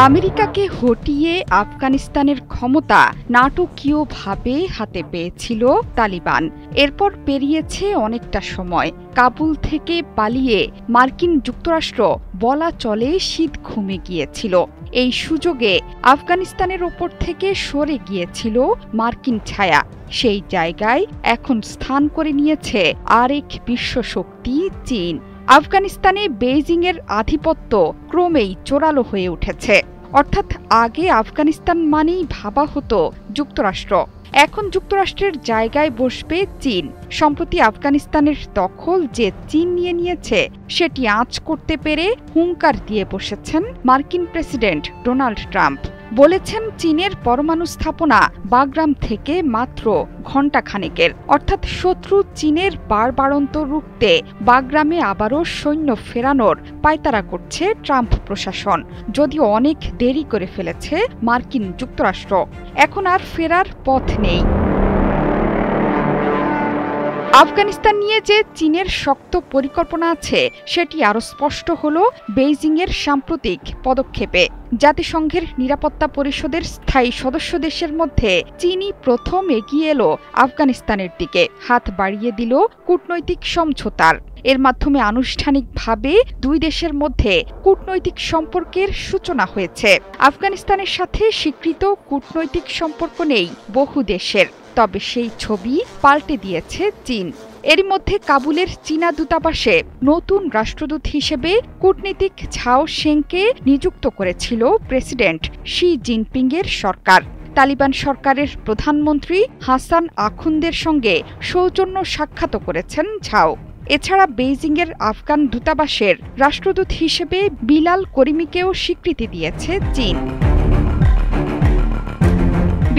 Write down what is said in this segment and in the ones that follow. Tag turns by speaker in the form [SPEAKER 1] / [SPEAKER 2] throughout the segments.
[SPEAKER 1] আমেরিকাকে হটিয়ে আফগানিস্তানের ক্ষমতা নাটকীয়ভাবে হাতে পেয়েছিল তালিবান। এরপর পেরিয়েছে অনেকটা সময়। কাবুল থেকে পালিয়ে মার্কিন যুক্তরাষ্ট্র বলা চলে শীত ঘুমে গিয়েছিল। এই সুযোগে আফগানিস্তানের ওপর থেকে সরে গিয়েছিল মার্কিন ছায়া। সেই জায়গায় এখন স্থান করে নিয়েছে আরেক বিশ্বশক্তি চীন। আফগানিস্তানে বেইজিংয়ের আধিপত্য ক্রমেই জোরালো হয়ে উঠেছে। অর্থাৎ আগে আফগানিস্তান মানেই ভাবা হতো যুক্তরাষ্ট্র, এখন যুক্তরাষ্ট্রের জায়গায় বসবে চীন। সম্প্রতি আফগানিস্তানের দখল যে চীন নিয়ে নিয়েছে সেটি আঁচ করতে পেরে হুঙ্কার দিয়ে বসেছেন মার্কিন প্রেসিডেন্ট ডোনাল্ড ট্রাম্প। বলেছেন চীনের পরমাণু স্থাপনা বাগরাম থেকে মাত্র ঘণ্টাখানেকের। অর্থাৎ শত্রু চীনের বাড়বাড়ন্ত রুখতে বাগরামে আবারও সৈন্য ফেরানোর পায়তারা করছে ট্রাম্প প্রশাসন। যদিও অনেক দেরি করে ফেলেছে মার্কিন যুক্তরাষ্ট্র, এখন আর ফেরার পথ নেই। আফগানিস্তান নিয়ে যে চীনের শক্ত পরিকল্পনা আছে সেটি আরও স্পষ্ট হল বেইজিংয়ের সাম্প্রতিক পদক্ষেপে। জাতিসংঘের নিরাপত্তা পরিষদের স্থায়ী সদস্য দেশের মধ্যে চীনই প্রথম এগিয়ে এলো আফগানিস্তানের দিকে, হাত বাড়িয়ে দিল কূটনৈতিক সমঝোতার। এর মাধ্যমে আনুষ্ঠানিকভাবে দুই দেশের মধ্যে কূটনৈতিক সম্পর্কের সূচনা হয়েছে। আফগানিস্তানের সাথে স্বীকৃত কূটনৈতিক সম্পর্ক নেই বহু দেশের, তবে সেই ছবি পাল্টে দিয়েছে চীন। এরই মধ্যে কাবুলের চীনা দূতাবাসে নতুন রাষ্ট্রদূত হিসেবে কূটনীতিক ঝাও শেংকে নিযুক্ত করেছিল প্রেসিডেন্ট শি জিনপিংয়ের সরকার। তালিবান সরকারের প্রধানমন্ত্রী হাসান আখুন্দের সঙ্গে সৌজন্য সাক্ষাৎও করেছেন ঝাও। এছাড়া বেইজিংয়ের আফগান দূতাবাসের রাষ্ট্রদূত হিসেবে বিলাল করিমিকেও স্বীকৃতি দিয়েছে চীন।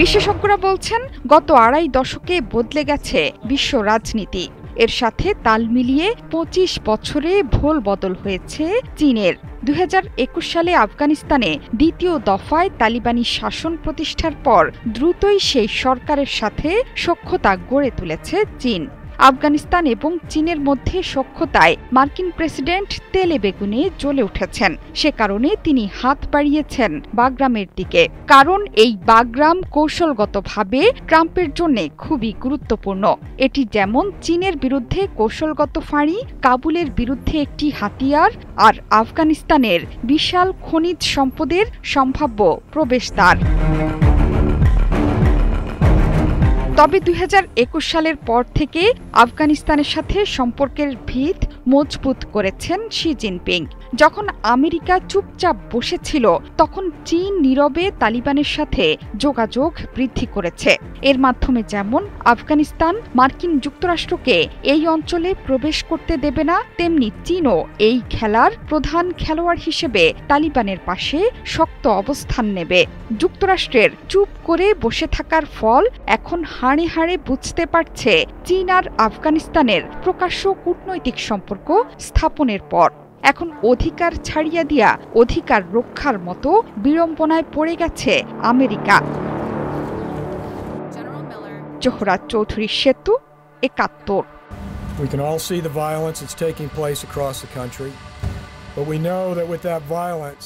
[SPEAKER 1] বিশেষজ্ঞরা বলছেন গত আড়াই দশকে বদলে গেছে বিশ্ব রাজনীতি। এর সাথে তাল মিলিয়ে ২৫ বছরে ভোল বদল হয়েছে চীনের। ২০২১ সালে আফগানিস্তানে দ্বিতীয় দফায় তালিবানি শাসন প্রতিষ্ঠার পর দ্রুতই সেই সরকারের সাথে সখ্যতা গড়ে তুলেছে চীন। আফগানিস্তান এবং চীনের মধ্যে সখ্যতায় মার্কিন প্রেসিডেন্ট তেলে বেগুনে জ্বলে উঠেছেন। সে কারণে তিনি হাত বাড়িয়েছেন বাগরামের দিকে। কারণ এই বাগরাম কৌশলগতভাবে ট্রাম্পের জন্য খুবই গুরুত্বপূর্ণ। এটি যেমন চীনের বিরুদ্ধে কৌশলগত ফাঁড়ি, কাবুলের বিরুদ্ধে একটি হাতিয়ার, আর আফগানিস্তানের বিশাল খনিজ সম্পদের সম্ভাব্য প্রবেশদ্বার। তবে ২০২১ সালের পর থেকে আফগানিস্তানের সাথে সম্পর্কের ভিত মজবুত করেছেন শি জিনপিং। যখন আমেরিকা চুপচাপ বসেছিল তখন চীন নীরবে তালিবানের সাথে যোগাযোগ বৃদ্ধি করেছে। এর মাধ্যমে যেমন আফগানিস্তান মার্কিন যুক্তরাষ্ট্রকে এই অঞ্চলে প্রবেশ করতে দেবে না, তেমনি চীনও এই খেলার প্রধান খেলোয়াড় হিসেবে তালিবানের পাশে শক্ত অবস্থান নেবে। যুক্তরাষ্ট্রের চুপ করে বসে থাকার ফল এখন হাড়ে হাড়ে বুঝতে পারছে চীন আর আফগানিস্তানের প্রকাশ্য কূটনৈতিক সম্পর্ক স্থাপনের পর। এখন অধিকার ছাড়িয়ে দিয়া অধিকার রক্ষার মতো বিড়ম্বনায় পড়ে গেছে আমেরিকা। জোহরা চৌধুরী সেতু, ৭১।
[SPEAKER 2] We can all see the violence that's taking place across the country, but we know that with that violence